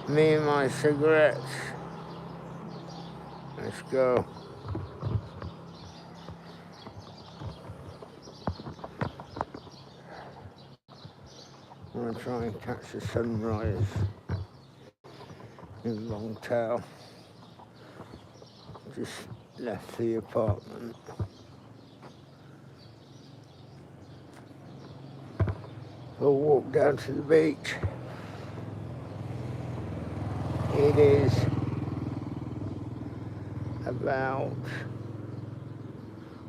Me and my cigarettes. Let's go. I'm gonna try and catch the sunrise in Vung. Just left the apartment. We'll walk down to the beach. It is about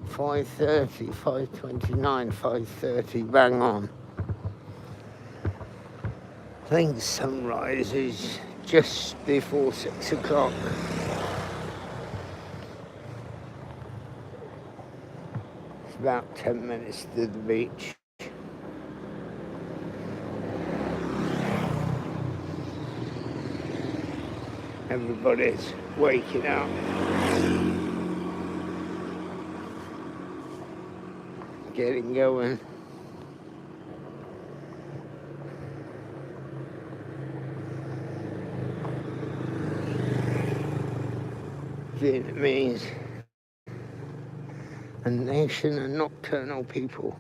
5:30, 5:29, 5:30, bang on. I think sunrise is just before 6 o'clock. It's about 10 minutes to the beach. Everybody's waking up. Getting going. Vietnamese, a nation of nocturnal people.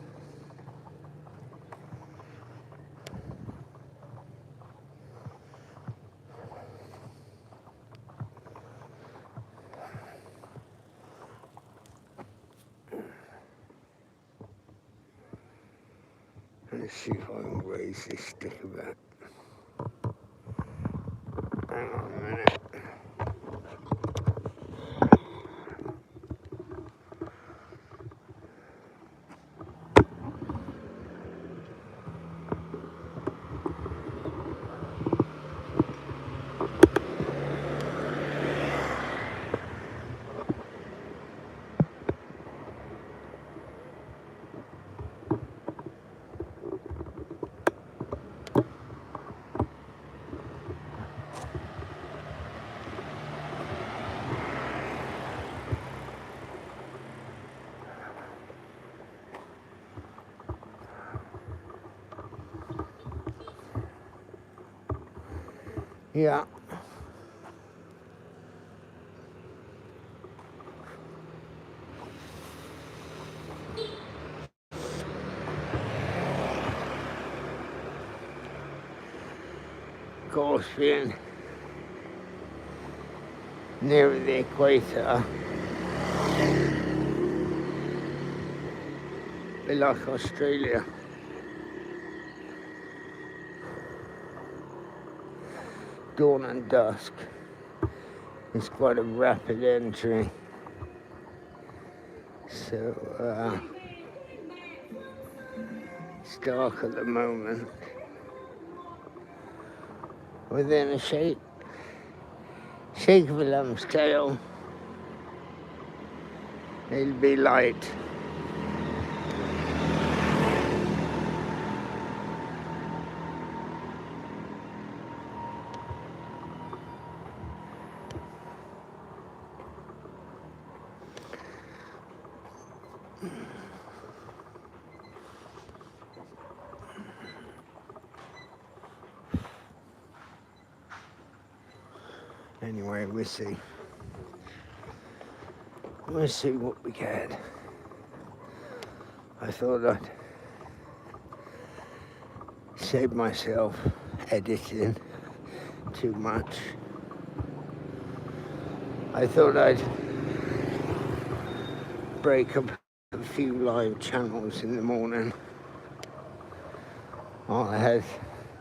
Let's see if I can raise this stick a bit. Hang on a minute. Yeah. Of course, being near the equator, they like Australia. Dawn and dusk is quite a rapid entry. So, it's dark at the moment. Within a shake of a lamb's tail, it'll be light. Anyway, we'll see. We'll see what we get. I thought I'd save myself editing too much. I thought I'd break up a few live channels in the morning.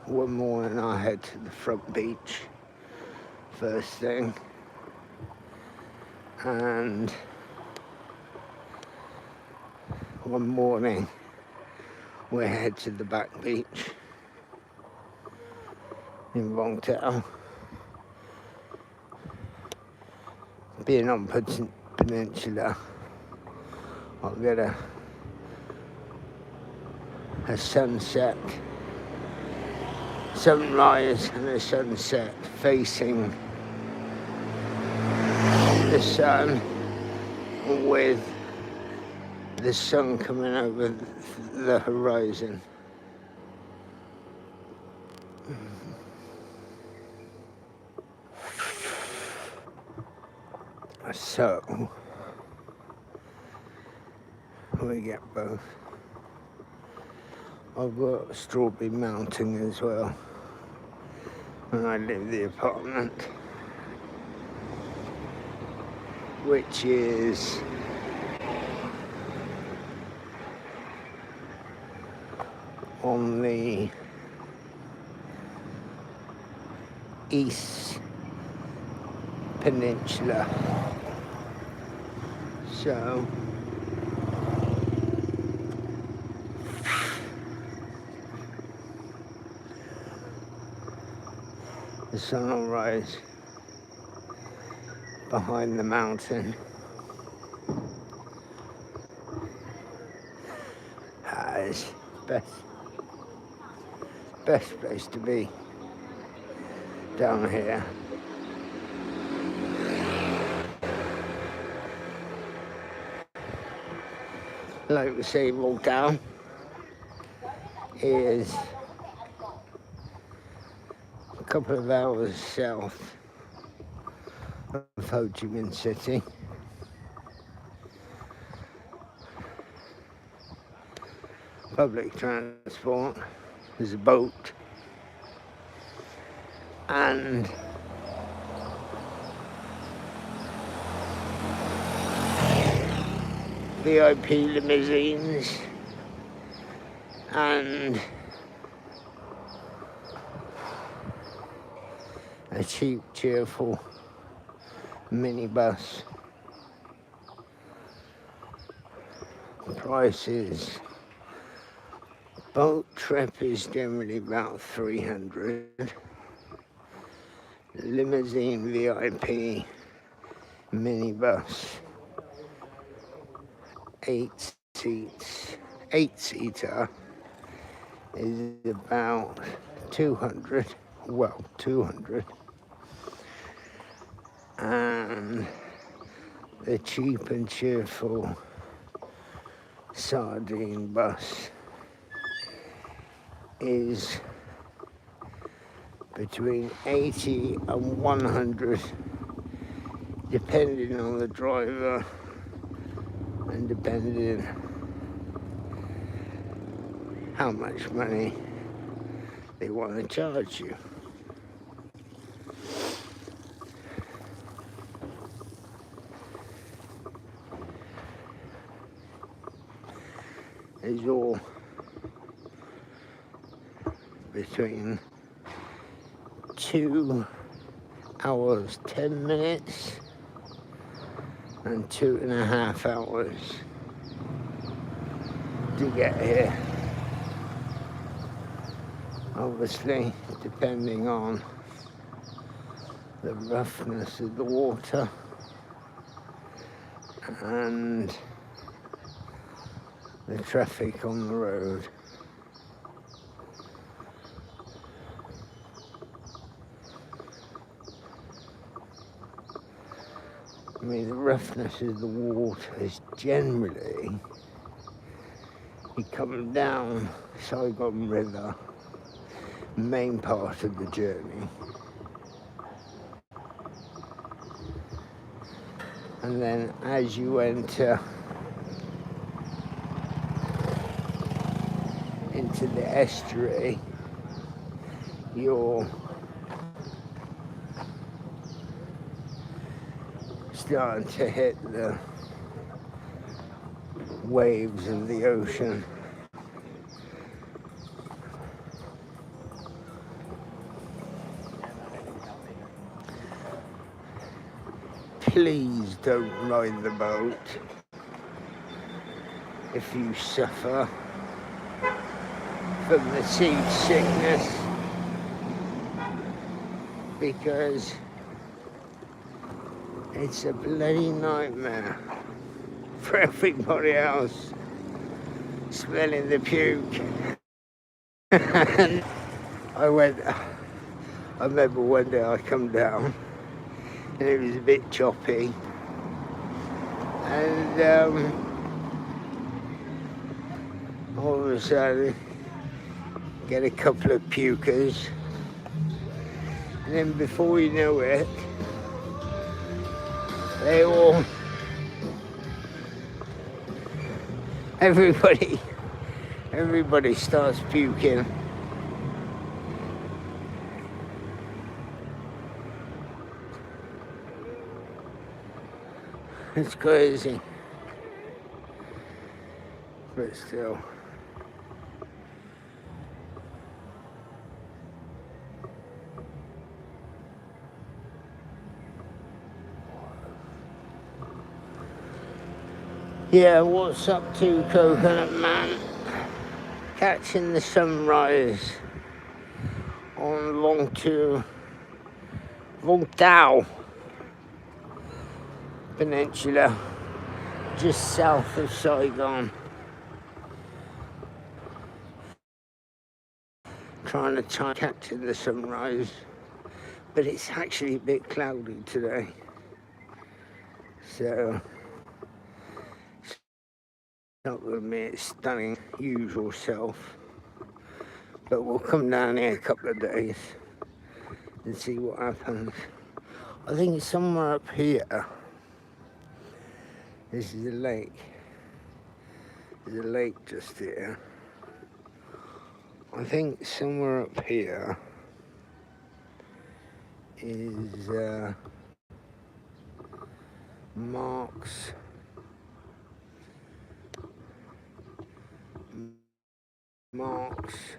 One morning I head to the front beach first thing, and one morning we head to the back beach in Vung. Being on Peninsula, I'll get a sunrise and a sunset facing the sun, with the sun coming over the horizon. So we get both. I've got Strawberry Mountain as well, and I live the apartment, which is on the East Peninsula. So the sun will rise behind the mountain. It's best place to be down here. Like we say, Vung is a couple of hours south of Ho Chi Minh City. Public transport, there's a boat, and VIP limousines, and a cheap, cheerful minibus. Prices. Boat trip is generally about 300. Limousine VIP minibus, 8-seater is about 200. Well, 200. And the cheap and cheerful sardine bus is between 80 and 100, depending on the driver and depending how much money they want to charge you. It's all between 2 hours 10 minutes and 2.5 hours to get here. Obviously, depending on the roughness of the water and the traffic on the road. I mean, the roughness of the water is generally, you come down Saigon River, main part of the journey, and then as you enter into the estuary, you're starting to hit the waves of the ocean. Please don't ride the boat if you suffer from the seasickness, because it's a bloody nightmare for everybody else smelling the puke. And I remember one day I come down and it was a bit choppy, and all of a sudden get a couple of pukers, and then before you know it, They all, everybody starts puking. It's crazy, but still. Yeah, what's up to Coconut Man? Catching the sunrise on Vung Peninsula, just south of Saigon. Trying to catch the sunrise, but it's actually a bit cloudy today. So it's not going to be its stunning usual self. But we'll come down here a couple of days and see what happens. I think it's somewhere up here. This is a lake. There's a lake just here. I think somewhere up here is Mark's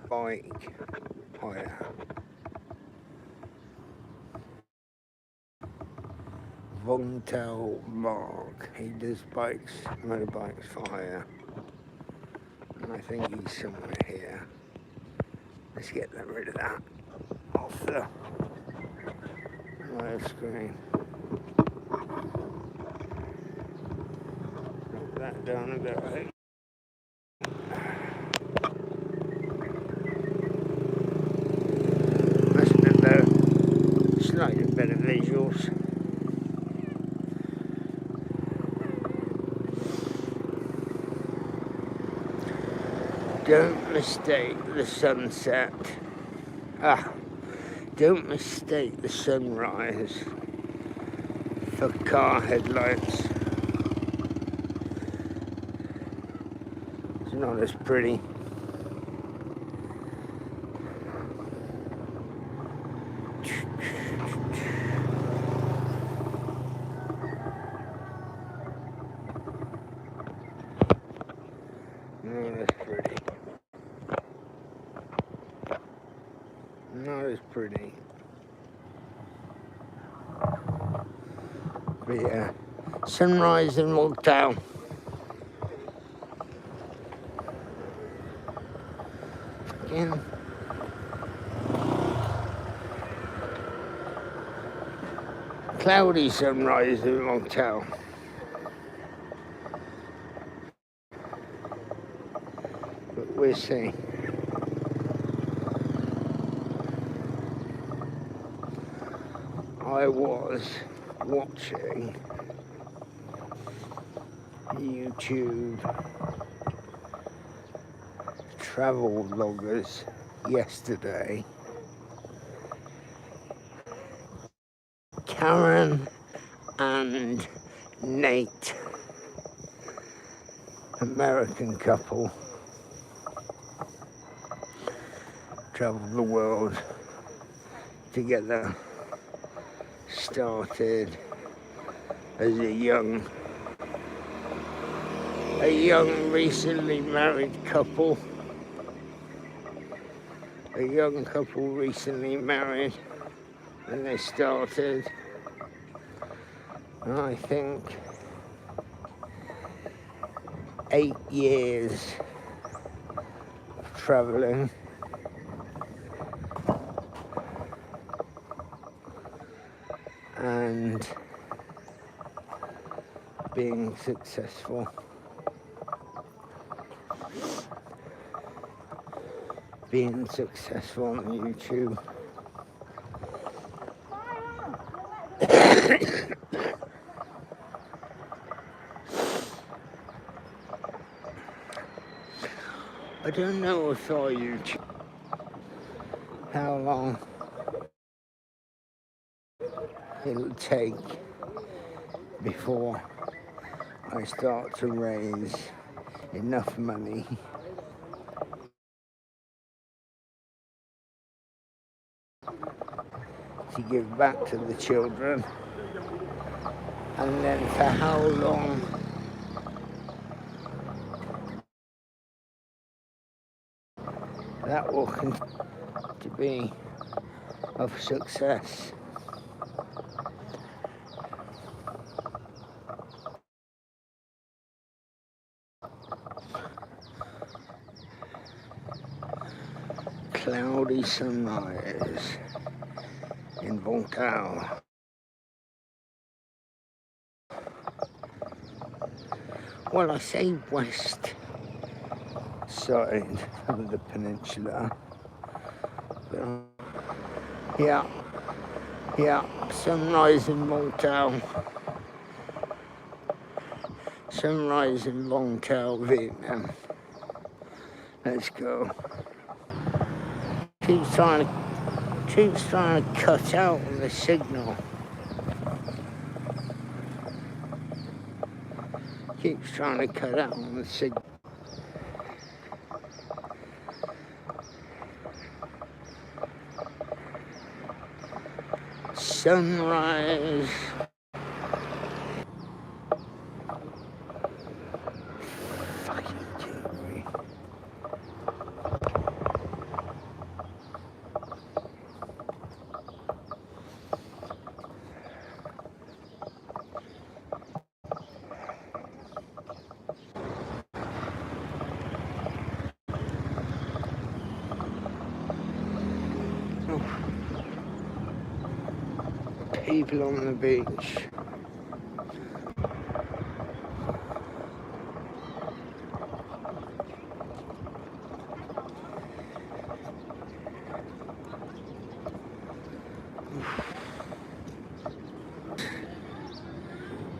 bike hire. Vung Mark. He does motorbikes for hire. And I think he's somewhere here. Let's get rid of that off the live screen. Drop that down a bit, right? That's a bit better. Slightly better visuals. Don't mistake the sunset. Don't mistake the sunrise for car headlights. It's not as pretty. Not as pretty. Not as pretty. But yeah, sunrise in Motown. Again. Cloudy sunrise in Motown. But we'll see. I was watching YouTube travel vloggers yesterday. Karen and Nate, American couple, traveled the world together. Started as a young recently married couple. A young couple recently married, and they started, I think, 8 years of traveling. And being successful. Being successful on YouTube. I don't know if I YouTube how long it'll take before I start to raise enough money to give back to the children, and then for how long that will continue to be of success. Cloudy sunrise in Vung. Well, I say west side of the peninsula. Yeah, sunrise in Vung. Sunrise in Vung, Vietnam. Let's go. Keeps trying to cut out on the signal. Keeps trying to cut out on the signal. Sunrise. Fucking kidding me. People on the beach.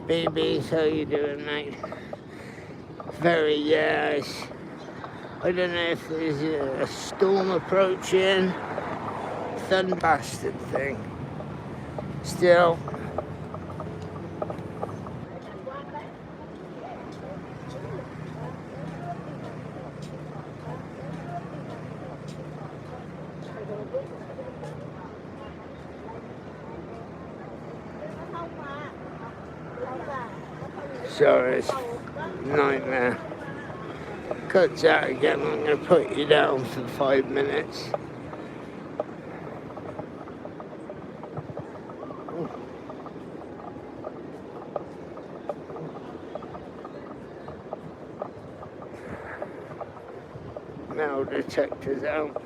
Babies, how you doing, mate? Very, yes. I don't know if there's a storm approaching. Thunder bastard thing. Still. Sorry, it's a nightmare. Cuts out again. I'm going to put you down for 5 minutes. Metal detectors out.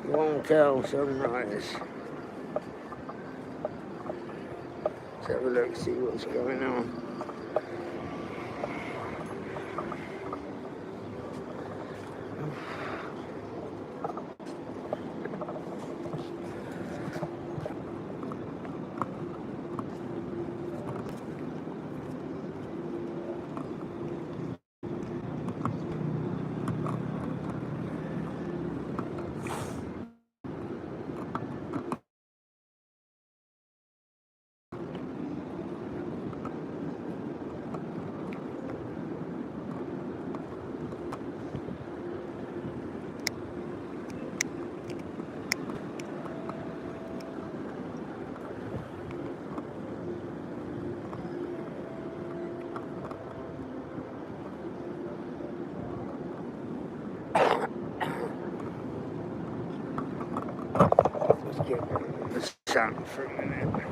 Won't tell sunrise. Let's have a look, see what's going on. Get the sun for a minute.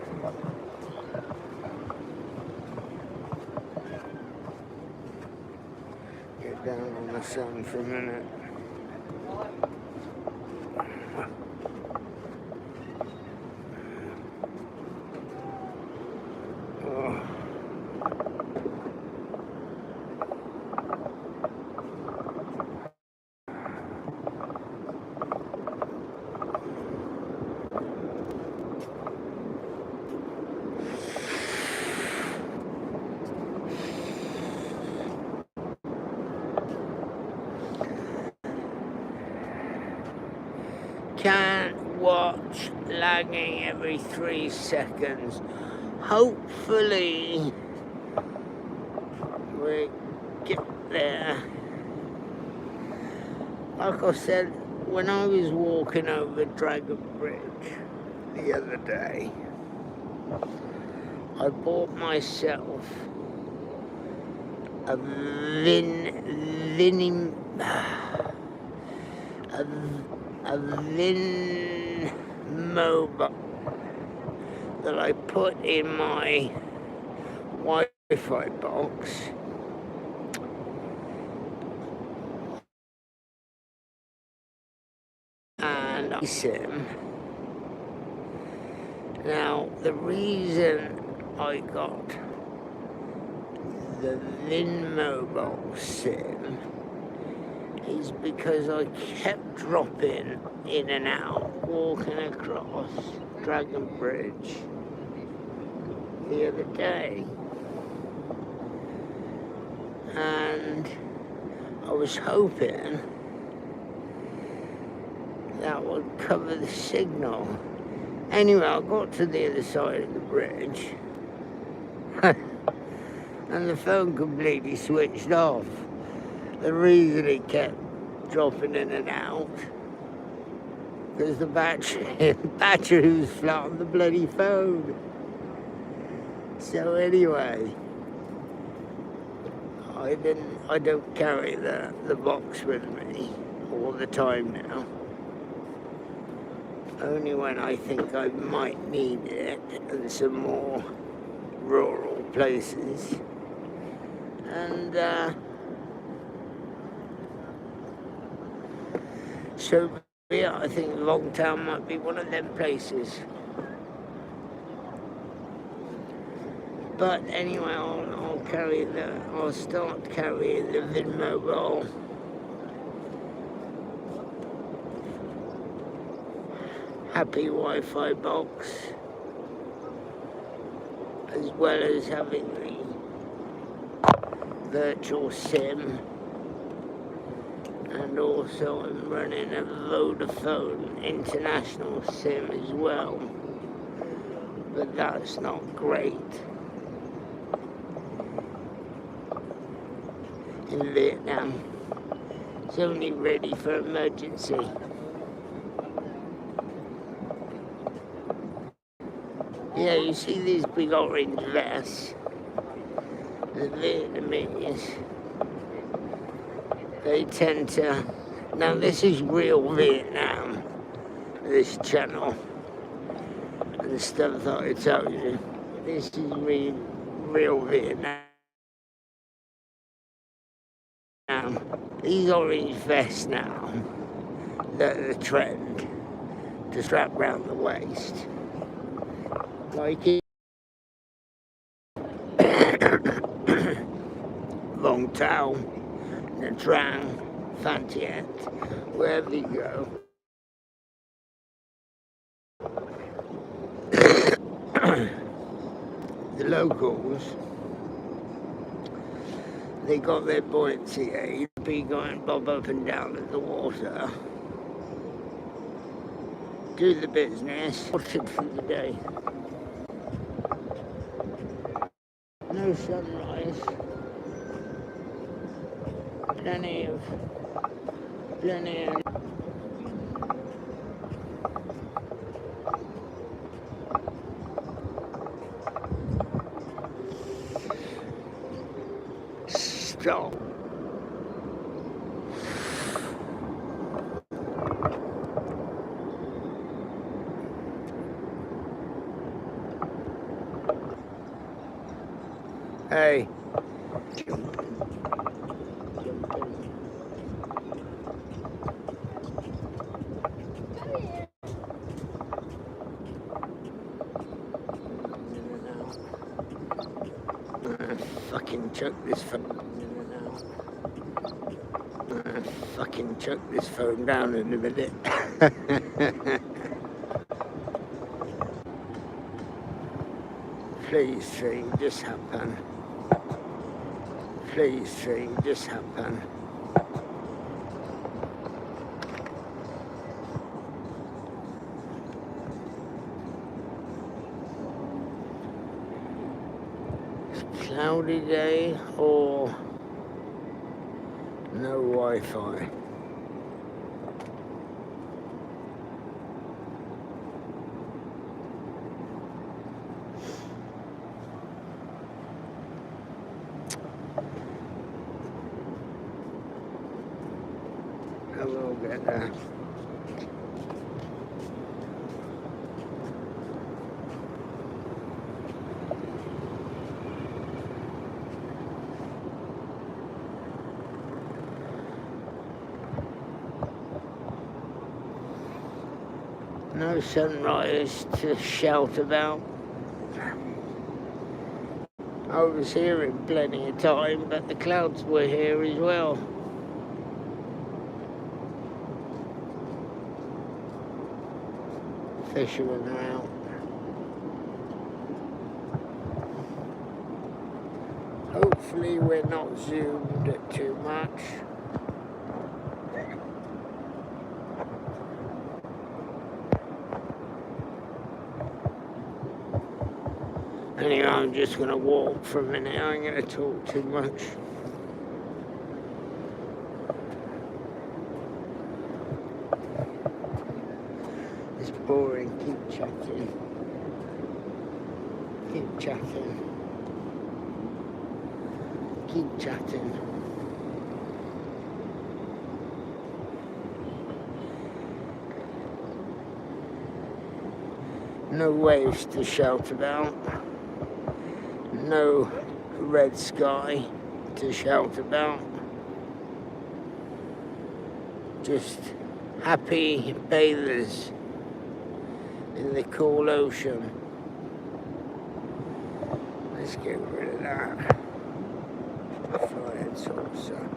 Get down on the sun for a minute. can't watch lagging every 3 seconds. Hopefully we get there. Like I said, when I was walking over Dragon Bridge the other day, I bought myself a Vin mobile that I put in my Wi-Fi box. And I SIM. Now, the reason I got the Vin mobile SIM is because I kept dropping in and out, walking across Dragon Bridge the other day. And I was hoping that would cover the signal. Anyway, I got to the other side of the bridge and the phone completely switched off. The reason it kept dropping in and out because the battery was flat on the bloody phone. So anyway, I don't carry the box with me all the time now. Only when I think I might need it in some more rural places. And so yeah, I think Longtown might be one of them places. But anyway, I'll start carrying the Vin mobile. Happy Wi-Fi box, as well as having the virtual SIM, and also I'm running a Vodafone international SIM as well, but that's not great in Vietnam. It's only ready for emergency. Yeah, you see these big orange vests, the Vietnamese, they tend to, now this is real Vietnam, this channel, and the stuff that I told you, this is real Vietnam. These orange vests now, they're the trend, to strap round the waist. Like it. Vung Tao, Nha Trang, Phan Thiet, wherever you go. The locals, they got their buoyancy aid, be going bob up and down in the water, do the business, watch it for the day. No sunrise, plenty of stop. Hey. Fucking chuck this phone. Fucking chuck this phone down in a minute. Please, train, just happen. Please, train, just happen. cloudy day or no Wi-Fi. I will get there. No sunrise to shout about. I was here in plenty of time, but the clouds were here as well. Fishermen are out. Hopefully we're not zoomed too much. Anyway, I'm just going to walk for a minute. I ain't going to talk too much. It's boring. Keep chatting. Keep chatting. Keep chatting. No waves to shout about. No red sky to shout about. Just happy bathers in the cool ocean. Let's get rid of that. Flying saucer.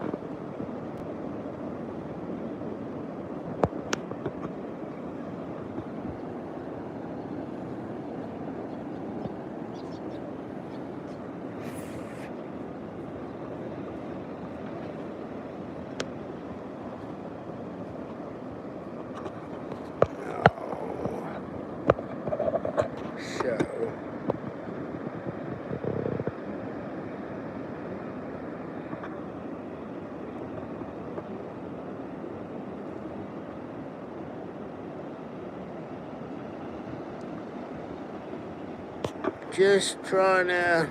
Just trying to.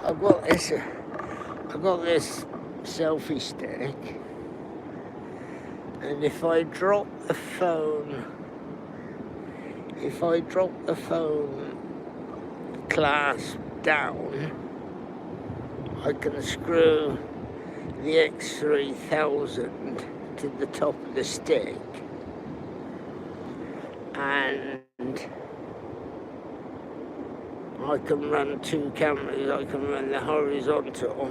I've got this selfie stick, and if I drop the phone clasp down, I can screw the X3000 to the top of the stick, and I can run two cameras. I can run the horizontal,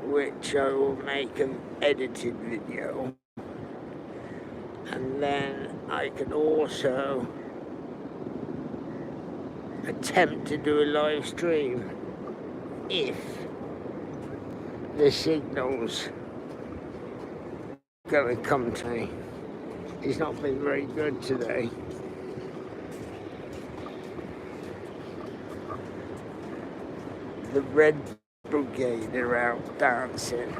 which I will make an edited video, and then I can also attempt to do a live stream if the signal's going to come to me. It's not been very good today. The Red Brigade are out dancing.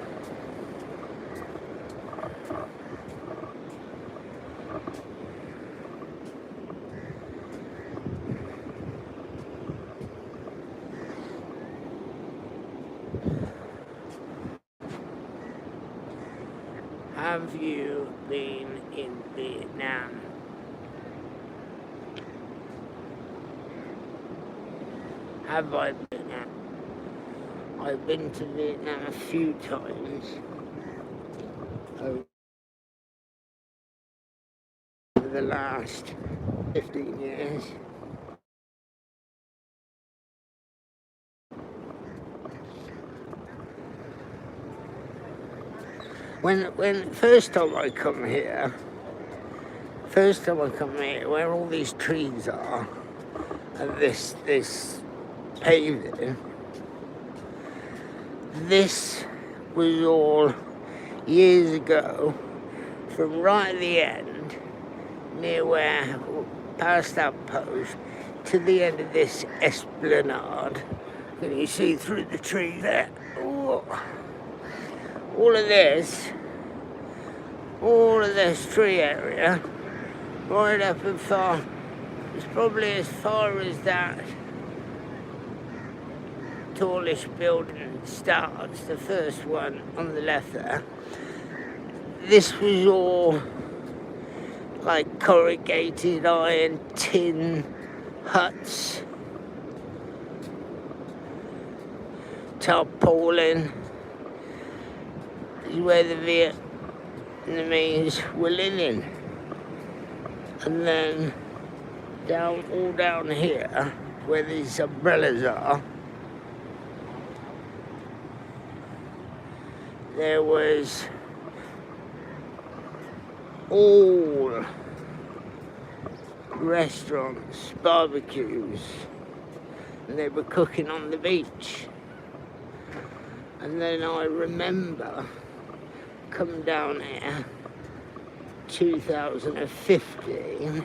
Have you been in Vietnam? Have I been? I've been to Vietnam a few times over the last 15 years. When first time I come here, where all these trees are, and this paving, this was all years ago, from right at the end, near where, past that post, to the end of this esplanade, Can you see through the tree there? Ooh. All of this tree area, right up and far, it's probably as far as that tallish building starts, the first one on the left there. This was all like corrugated iron tin huts, tarpaulin, is where the Vietnamese were living. And then all down here, where these umbrellas are, there was all restaurants, barbecues, and they were cooking on the beach. And then I remember coming down here 2015,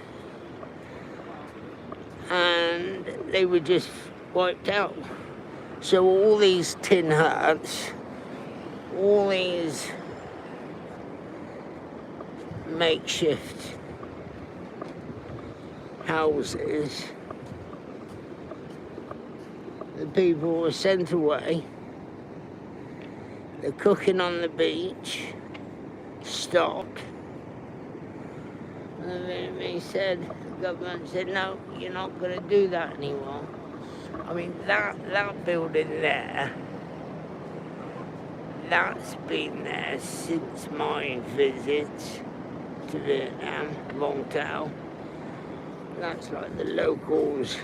and they were just wiped out. So all these tin huts, all these makeshift houses, the people were sent away. The cooking on the beach stopped. And then the government said, no, you're not going to do that anymore. I mean, that building there, that's been there since my visit to Vietnam, Vung. That's like the locals'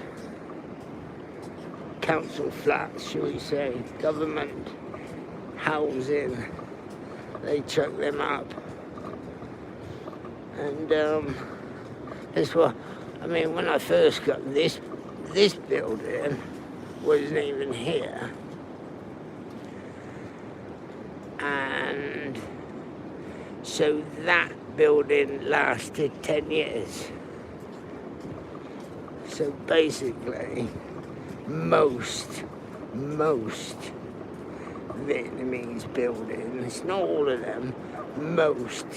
council flats, shall we say, government housing. They chuck them up. And that's what, I mean, when I first got this building wasn't even here. And so that building lasted 10 years. So basically, most Vietnamese buildings, not all of them, most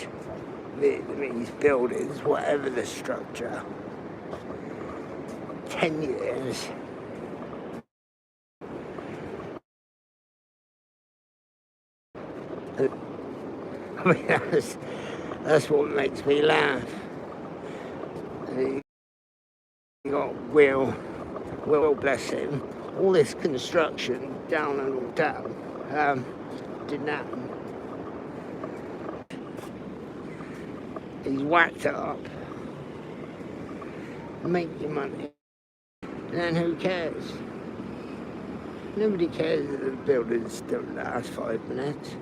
Vietnamese buildings, whatever the structure, 10 years. I mean, that's what makes me laugh. You got Will, bless him, all this construction down and all down, didn't happen. He's whacked it up, make your money, and then who cares? Nobody cares if the buildings don't last 5 minutes.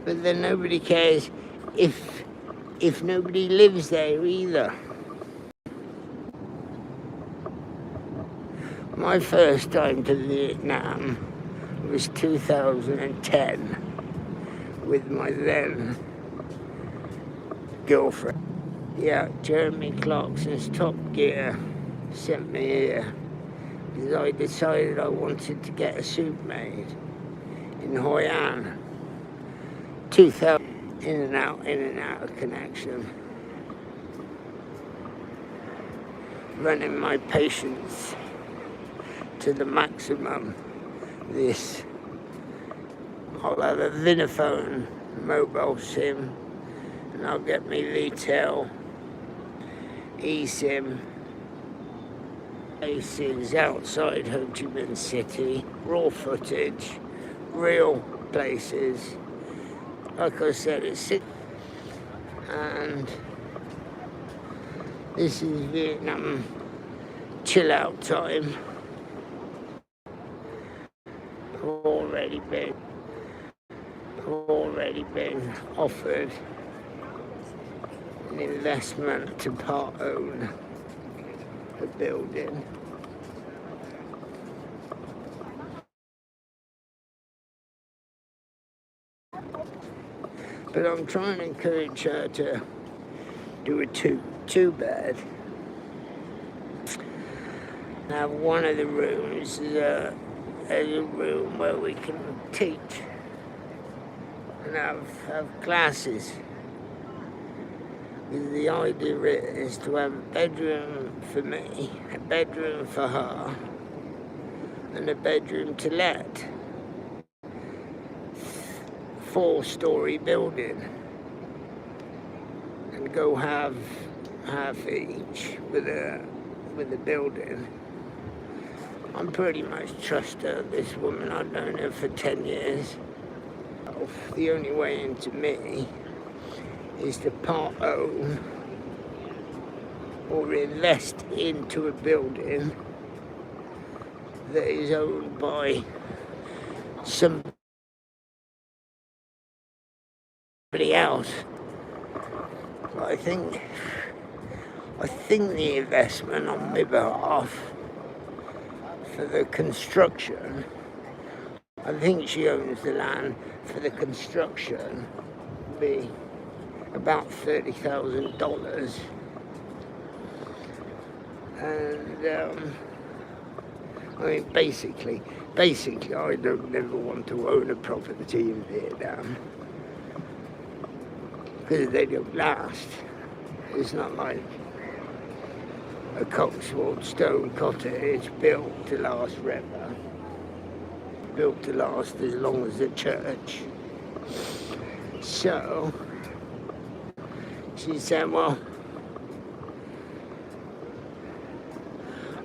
But then nobody cares if nobody lives there either. My first time to Vietnam was 2010 with my then girlfriend. Yeah, Jeremy Clarkson's Top Gear sent me here because I decided I wanted to get a suit made in Hoi An. 2000, in and out of connection. Running my patience to the maximum. I'll have a Vinaphone mobile SIM, and I'll get me VTEL eSIM. Places outside Ho Chi Minh City, raw footage, real places. Like I said, it's sick. And this is Vietnam chill out time. I've already been offered an investment to part own the building. But I'm trying to encourage her to do a two bed. Now, one of the rooms is a room where we can teach and have classes. The idea is to have a bedroom for me, a bedroom for her, and a bedroom to let. 4-story building, and go half each with a building. I'm pretty much trust her, this woman. I've known her for 10 years. The only way into me is to part own or invest into a building that is owned by somebody else. But I think the investment on my behalf for the construction, I think she owns the land for the construction, will be about $30,000. And I mean, basically, I don't never want to own a property in Vietnam because they don't last. It's not like a Cotswold stone cottage built to last forever, built to last as long as the church. So she said, well,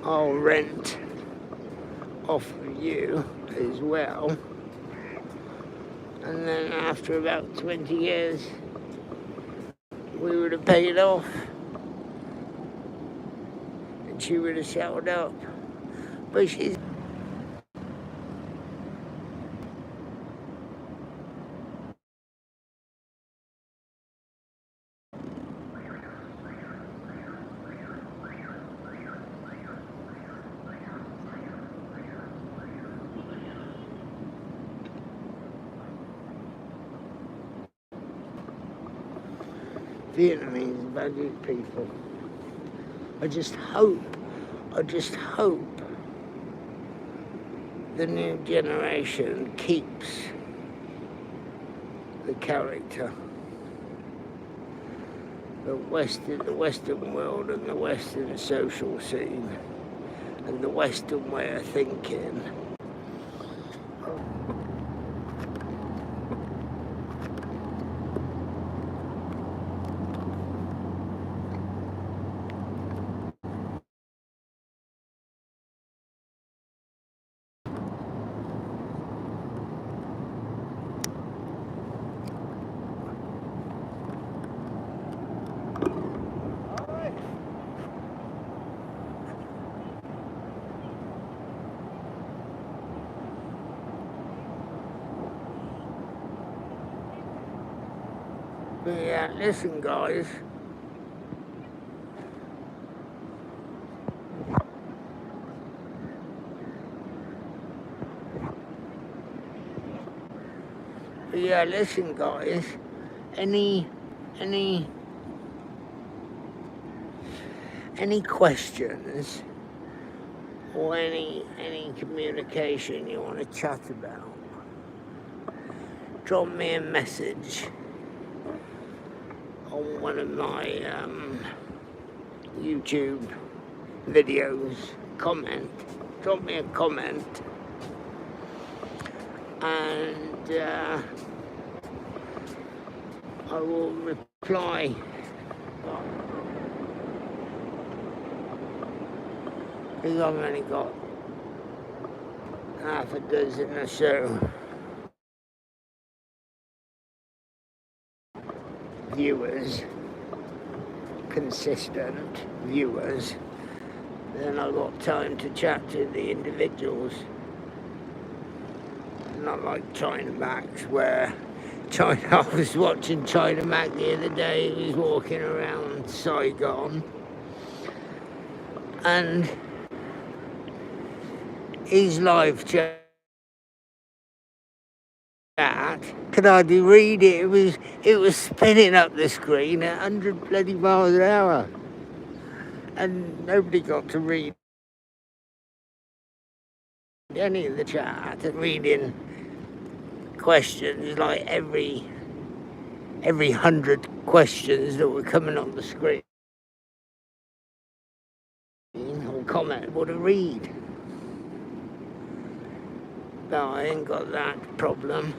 I'll rent off of you as well, and then after about 20 years we would have paid off and she would have settled up. But she's Vietnamese valued people. I just hope the new generation keeps the character. The Western world and the Western social scene and the Western way of thinking. Yeah, listen guys. Yeah, listen guys. Any questions or any communication you want to chat about, drop me a message on one of my YouTube videos. Drop me a comment, and I will reply. Because I've only got half a dozen or so viewers, consistent viewers, then I've got time to chat to the individuals. Not like China Max, where I was watching China Mac the other day. He was walking around Saigon, and his live chat could hardly read it. It was spinning up the screen at 100 bloody miles an hour, and nobody got to read any of the chat and reading questions, like every 100 questions that were coming on the screen or comment would read. But I ain't got that problem.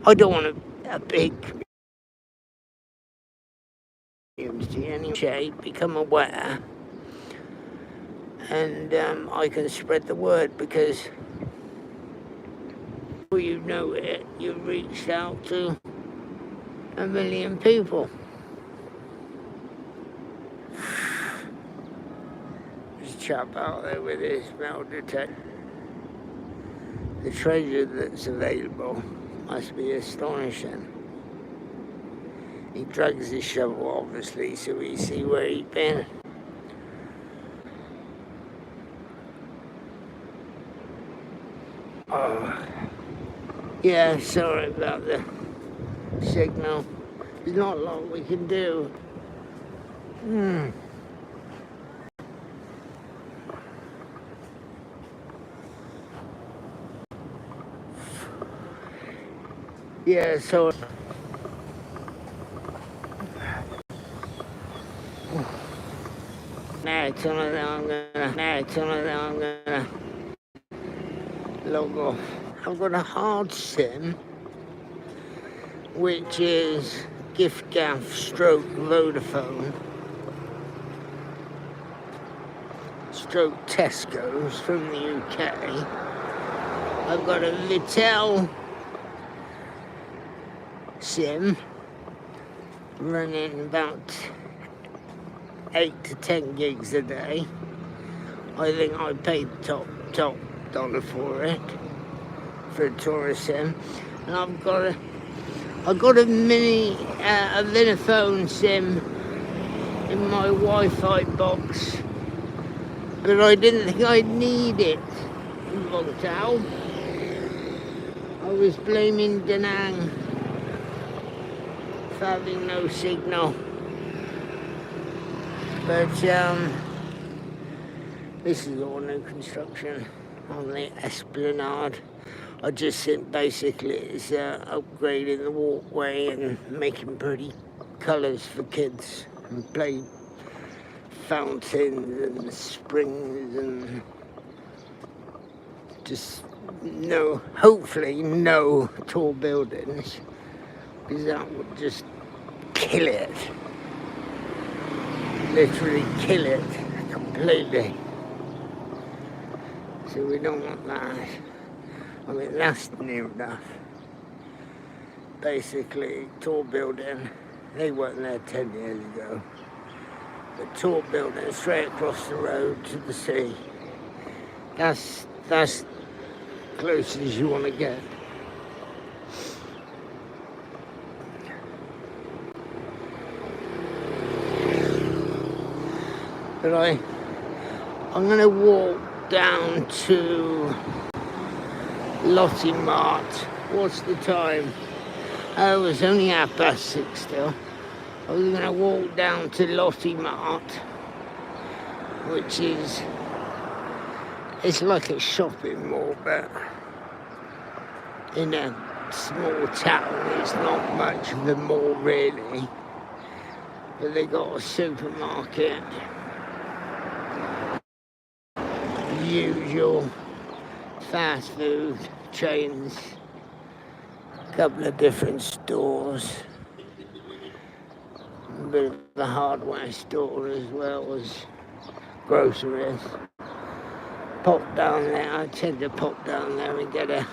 I don't want a big community in any shape, become aware, and I can spread the word, because before you know it, you've reached out to 1 million people. There's a chap out there with his metal detector. The treasure that's available must be astonishing. He drags his shovel, obviously, so we see where he's been. Oh, yeah, sorry about the signal. There's not a lot we can do. Yeah, so next one I'm gonna log off. I've got a hard sim, which is gift gaff stroke Vodafone stroke Tesco's from the UK. I've got a Vitel sim running about 8 to 10 gigs a day. I think I paid top dollar for it, for a tourist sim. And I've got a mini a Vodafone sim in my Wi-Fi box, but I didn't think I'd need it in Vung. I was blaming Da Nang for having no signal. But this is all new construction on the Esplanade. I just think basically it's upgrading the walkway and making pretty colours for kids and play fountains and springs and just hopefully no tall buildings, because that would just kill it. Literally kill it completely. So we don't want that. I mean, that's near enough. Basically, tall building, they weren't there 10 years ago. The tall building straight across the road to the sea. That's close as you want to get. But I'm going to walk down to Lottie Mart. What's the time? Oh, it's only 6:30 still. I was going to walk down to Lottie Mart, which is, it's like a shopping mall, but in a small town. It's not much of a mall really, but they got a supermarket, usual fast food chains, a couple of different stores, a bit of a hardware store as well as groceries. Pop down there, I tend to pop down there and get a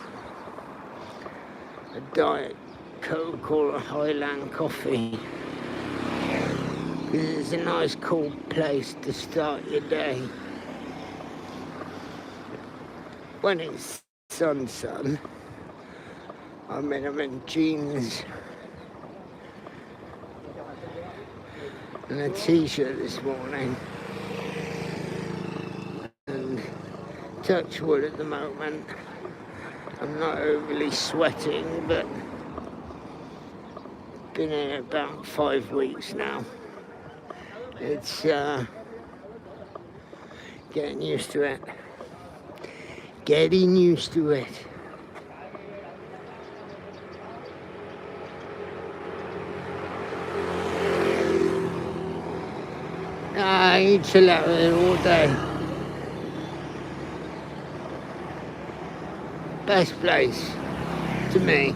Diet Coke or a Highland coffee, because it's a nice cool place to start your day. When it's sun, I'm in jeans and a t-shirt this morning, and touch wood at the moment, I'm not overly sweating, but been in it about 5 weeks now. It's getting used to it. getting used to it. I chill out there all day. Best place to me.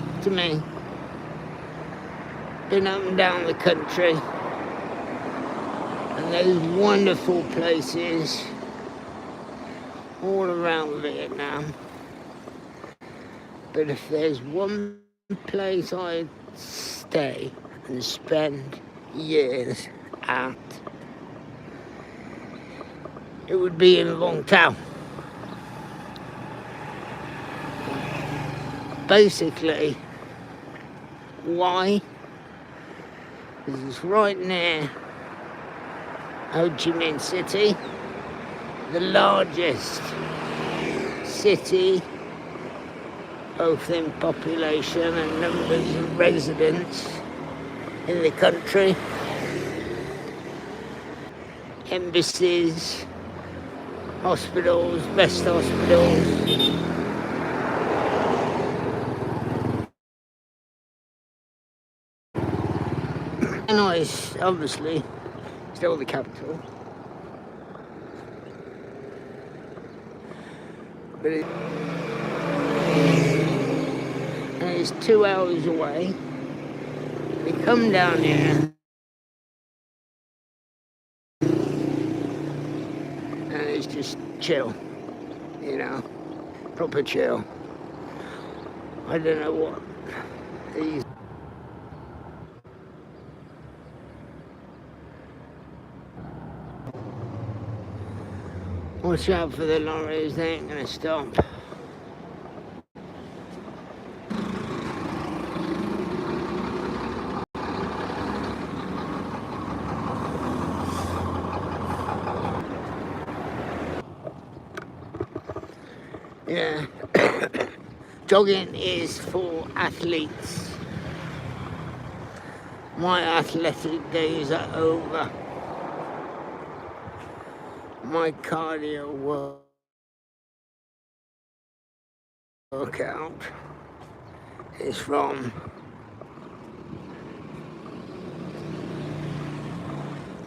Been up and down the country, and those wonderful places all around Vietnam. But if there's one place I'd stay and spend years at, it would be in Vung. Basically, why? Because it's right near Ho Chi Minh City, the largest city, both in population and numbers of residents in the country. Embassies, hospitals, best hospitals. Nice, obviously, still the capital. But it's 2 hours away. We come down here and it's just chill, proper chill. I don't know what these. Watch out for the lorries, they ain't gonna stop. Yeah, jogging is for athletes. My athletic days are over. My cardio workout is from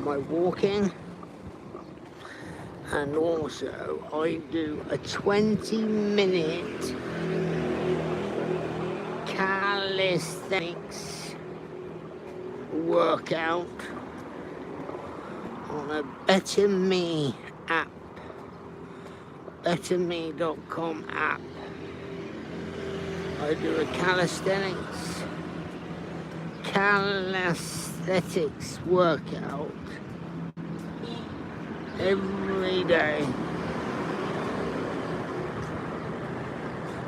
my walking, and also I do a 20-minute calisthenics workout on a Better Me app, betterme.com app. I do a calisthenics workout every day.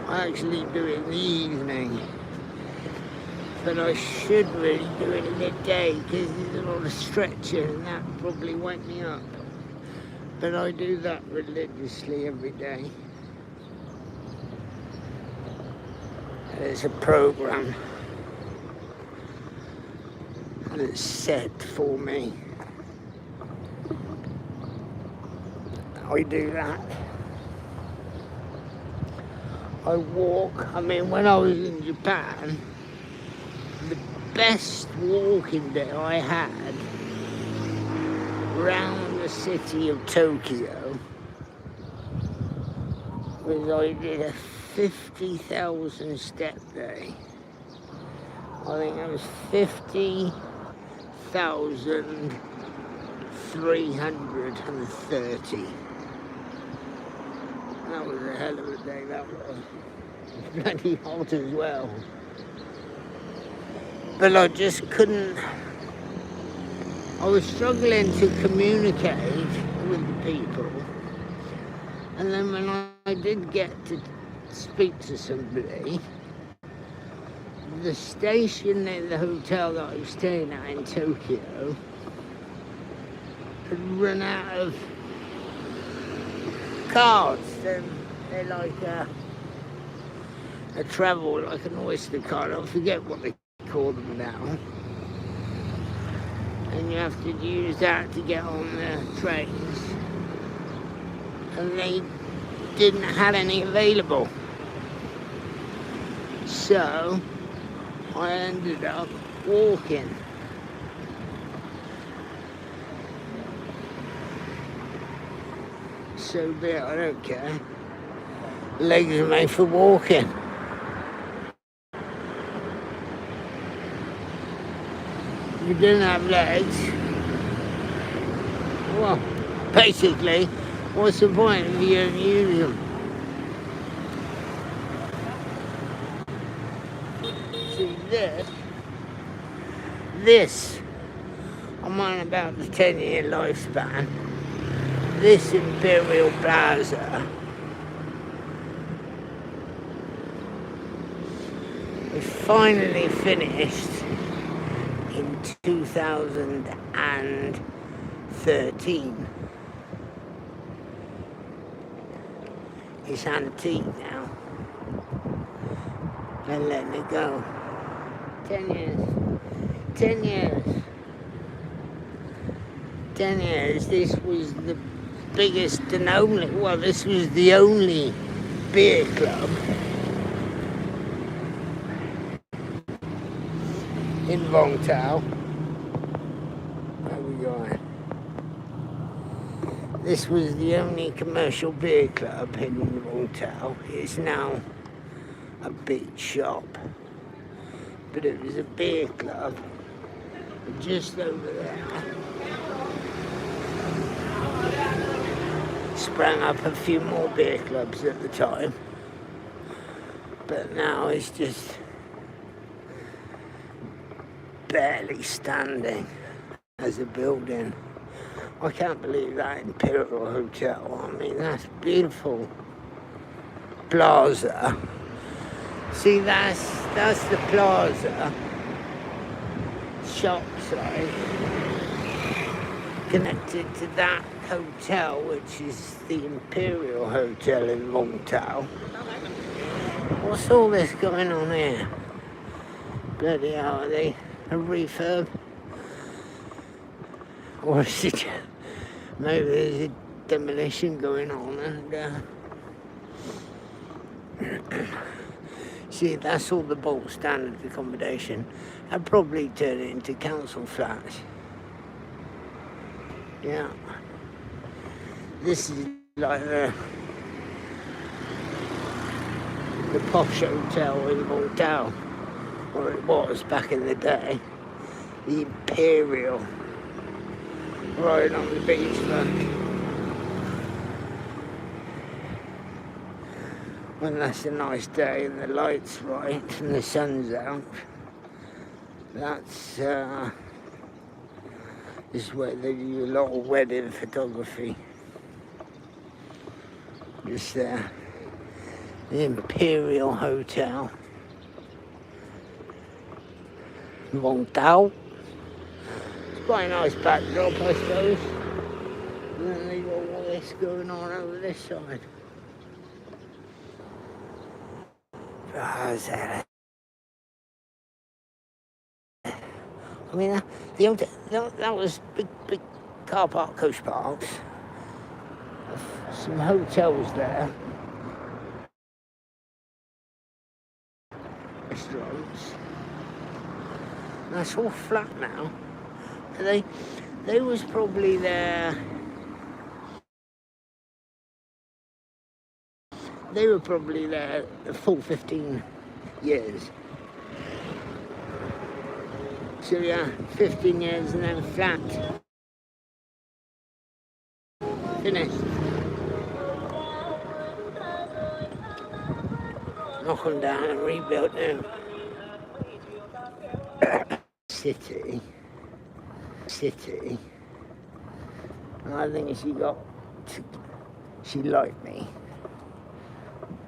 I actually do it in the evening, but I should really do it in the day because there's a lot of stretching and that probably wake me up. But I do that religiously every day. There's a program that's set for me. I do that. I walk. When I was in Japan, the best walking day I had around the city of Tokyo was I did a 50,000 step day. I think it was 50,330. That was a hell of a day, that was. Bloody hot as well. But I just couldn't. I was struggling to communicate with the people. And then when I did get to speak to somebody, the station at the hotel that I was staying at in Tokyo had run out of cards. They're like a travel, like an Oyster card. I forget what they call them now. And you have to use that to get on the trains. And they didn't have any available. So I ended up walking. So be it, I don't care. Legs are made for walking. If you didn't have legs, well, basically, what's the point if you don't use them? See this, I'm on about the 10-year lifespan. This Imperial Plaza was finally finished in 2013. It's antique now. They're letting it go. 10 years. 10 years. 10 years. This was the biggest and only, well, this was the only beer club in Vung. Where are we going? This was the only commercial beer club in Vung. It's now a big shop, but it was a beer club just over there. Sprang up a few more beer clubs at the time, but now it's just barely standing as a building. I can't believe that Imperial Hotel. I mean, that's beautiful plaza. See, that's the plaza shop side connected to that hotel, which is the Imperial Hotel in Vung. What's all this going on here? Bloody hell, are they a refurb? Or is it maybe there's a demolition going on and see, that's all the bulk standard accommodation. I'd probably turn it into council flats. Yeah. This is like the posh hotel in Vung, or it was back in the day. The Imperial, right on the beachfront. When that's a nice day and the light's right and the sun's out, that's is where they do a lot of wedding photography. Just there. The Imperial Hotel. Vung. It's quite a nice backdrop, I suppose. And then they've got all this going on over this side. I mean, the hotel, that was big car park, coach parks. Some hotels there. Restaurants. That's all flat now. They was probably there. They were probably there a full 15 years. So yeah, 15 years and then flat. Finished. Knock them down and rebuild new. City. I think she liked me.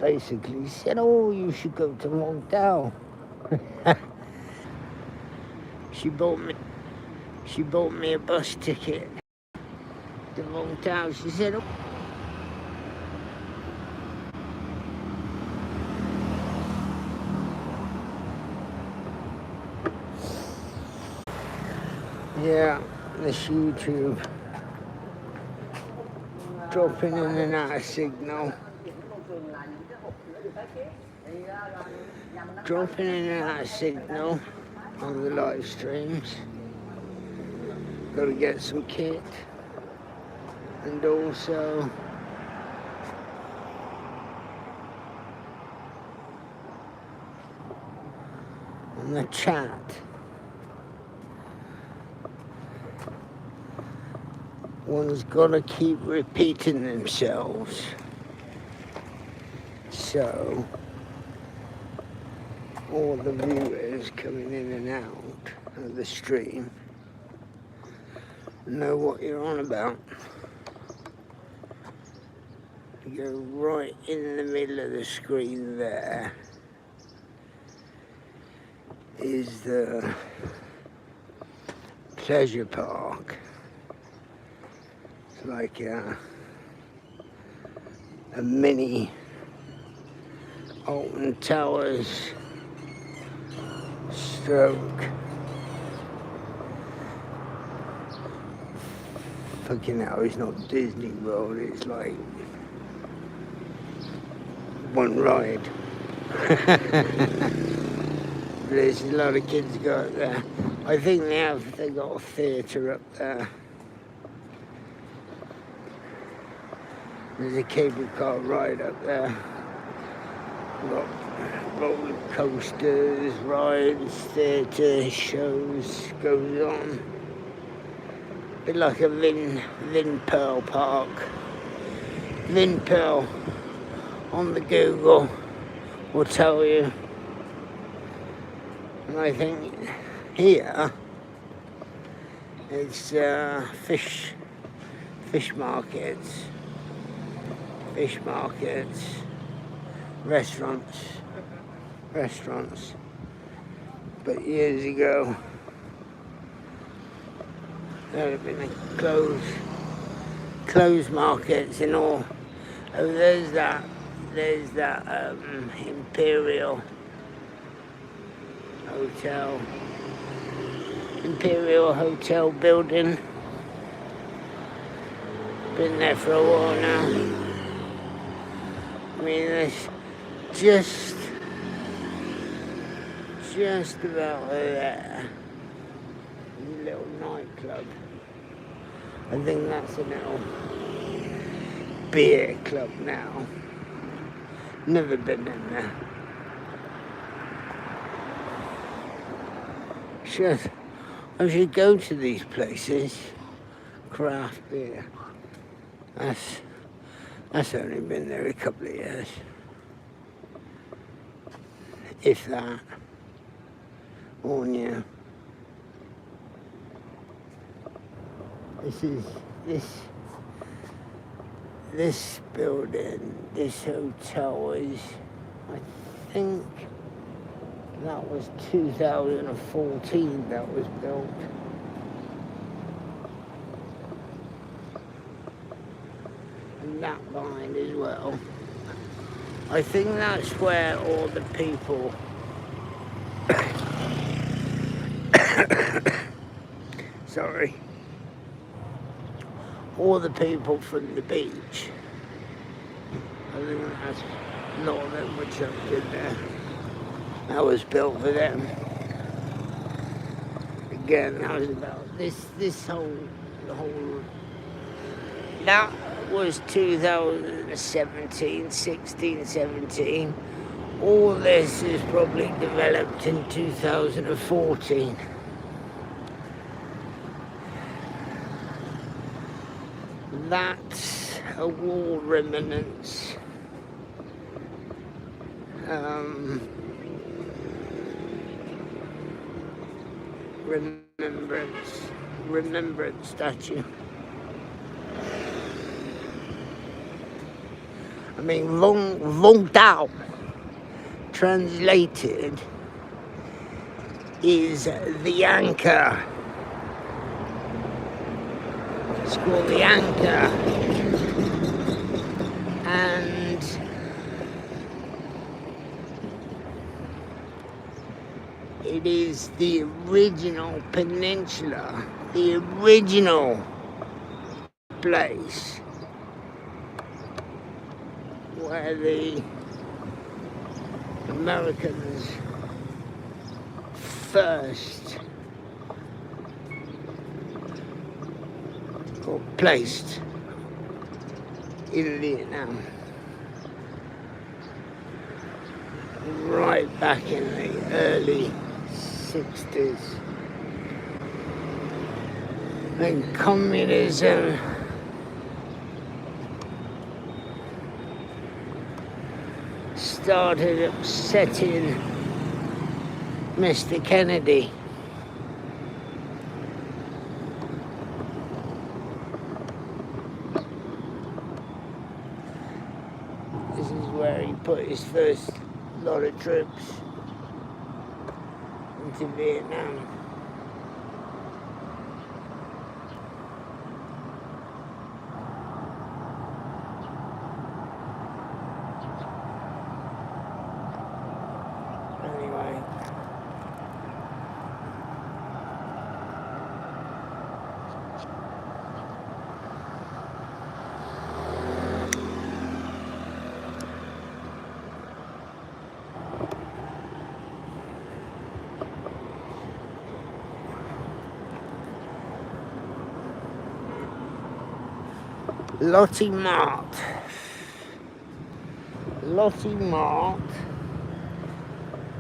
Basically said, oh, you should go to Vung. She bought me a bus ticket to Vung. She said, oh. Yeah, this YouTube dropping in and out of signal. Dropping in and out of signal on the live streams. Got to get some kit, and also on the chat. One's got to keep repeating themselves. So all the viewers coming in and out of the stream know what you're on about. You go right in the middle of the screen there is the pleasure park. It's like a mini Alton Towers stroke. Fucking hell, it's not Disney World, it's like one ride. There's a lot of kids go up there. I think they got a theatre up there. There's a cable car ride up there. We've got roller coasters, rides, theatre, shows, goes on. A bit like a Vin Pearl Park. Vin Pearl on the Google will tell you. And I think here it's fish markets, restaurants. But years ago, there have been closed markets and all. Oh, there's that Imperial Hotel building. Been there for a while now. I mean, it's just about there. A little nightclub. I think that's a little beer club now. Never been in there. I should go to these places. Craft beer. That's only been there a couple of years. If that. Or new. This building, this hotel is, I think that was 2014 that was built. And that behind as well. I think that's where all the people sorry. All the people from the beach. I think that's a lot of them were chucked in there. That was built for them. Again, that was about this whole that was 2017, 16, 17. All this is probably developed in 2014. That's a war remnants. Remembrance statue. I mean, Vung translated is the anchor. It's called the anchor. And it is the original peninsula, the original place where the Americans first got placed in Vietnam right back in the early 60s, when communism started upsetting Mr. Kennedy. This is where he put his first lot of troops into Vietnam. Anyway, Lottie Mart. Lottie Mart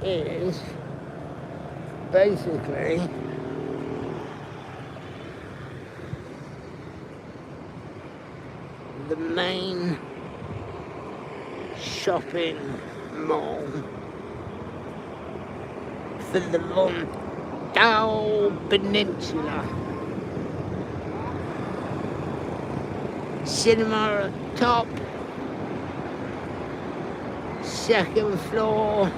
is basically the main shopping mall for the Vung Peninsula. Cinema at top, second floor,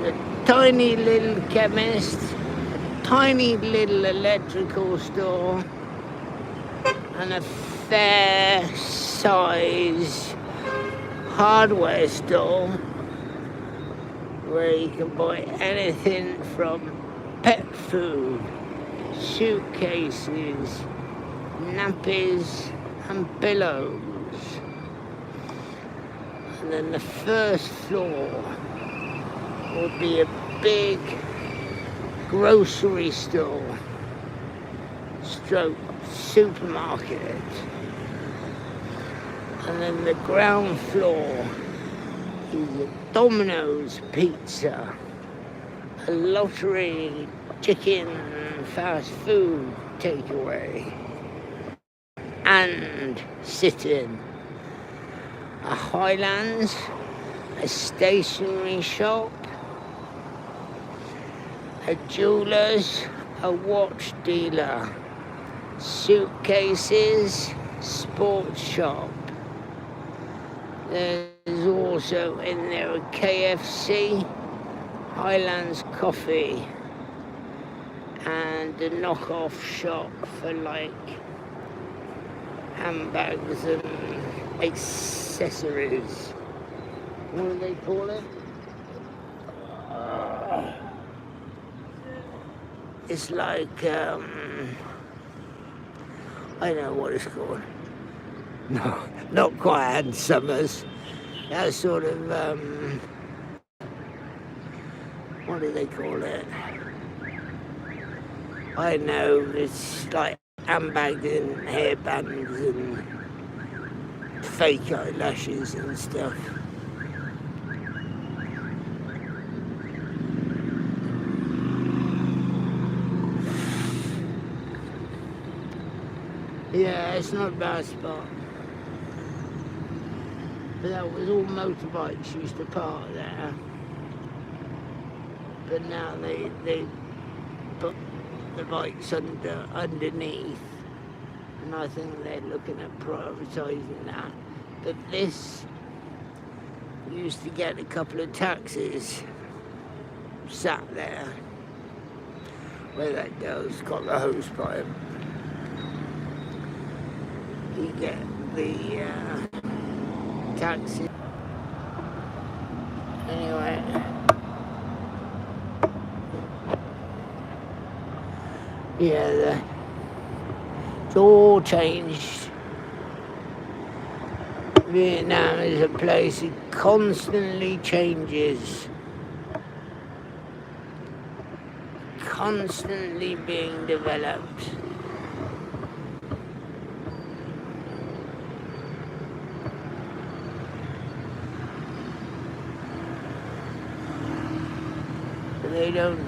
there's a tiny little chemist, a tiny little electrical store, and a fair size hardware store where you can buy anything from pet food, suitcases, nappies and pillows. And then the first floor would be a big grocery store stroke supermarket. And then the ground floor is a Domino's pizza, a lottery chicken fast food takeaway, and sit-in, a Highlands, a stationery shop, a jeweller's, a watch dealer, suitcases, sports shop. There's also in there a KFC, Highlands Coffee, and a knockoff shop for like handbags and accessories. What do they call it? It's like, I know what it's called. No, not quite Ann Summers. That sort of, what do they call it? I know, it's like handbags and hairbands and fake eyelashes and stuff. Yeah, it's not a bad spot. But that was all motorbikes used to park there. But now they put the bikes underneath. And I think they're looking at privatising that. But this used to get a couple of taxis sat there where that girl's got the hose pipe. You get the taxi. Anyway, yeah, it's all changed. Vietnam is a place that constantly changes, constantly being developed. But they don't.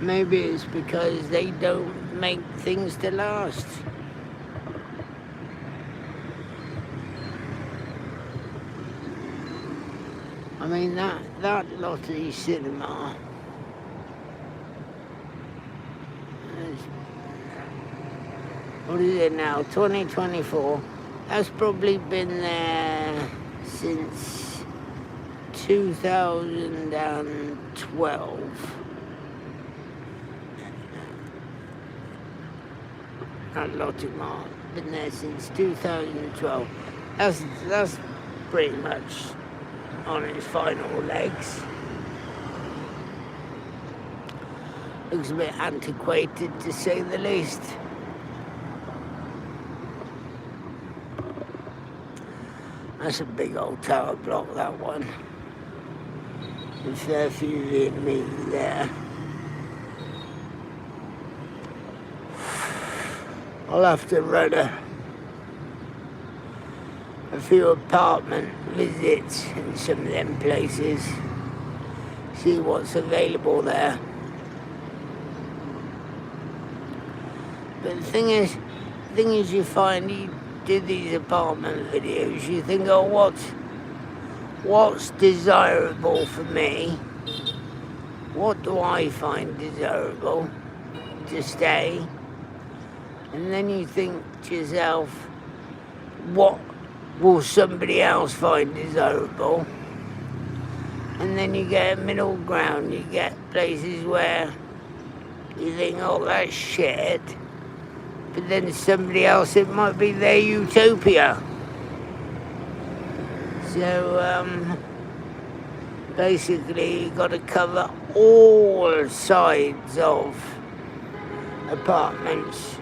Maybe it's because they don't make things to last. I mean, that Lottie cinema, what is it now, 2024, that's probably been there since 2012. That Lottie Mart, been there since 2012. That's pretty much on its final legs. Looks a bit antiquated, to say the least. That's a big old tower block, that one. A fair few Vietnamese there. I'll have to run a few apartment visits in some of them places, see what's available there. But the thing is you find you do these apartment videos, you think, oh, what's desirable for me? What do I find desirable to stay? And then you think to yourself, what will somebody else find desirable? And then you get a middle ground. You get places where you think, oh, that's shit. But then somebody else, it might be their utopia. So, basically, you've got to cover all sides of apartments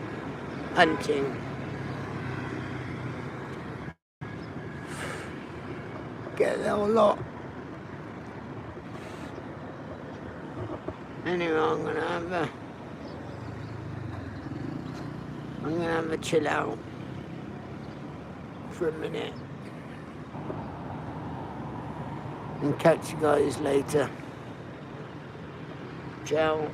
hunting. Get the whole lot. Anyway, I'm gonna have a chill out for a minute and catch you guys later. Ciao.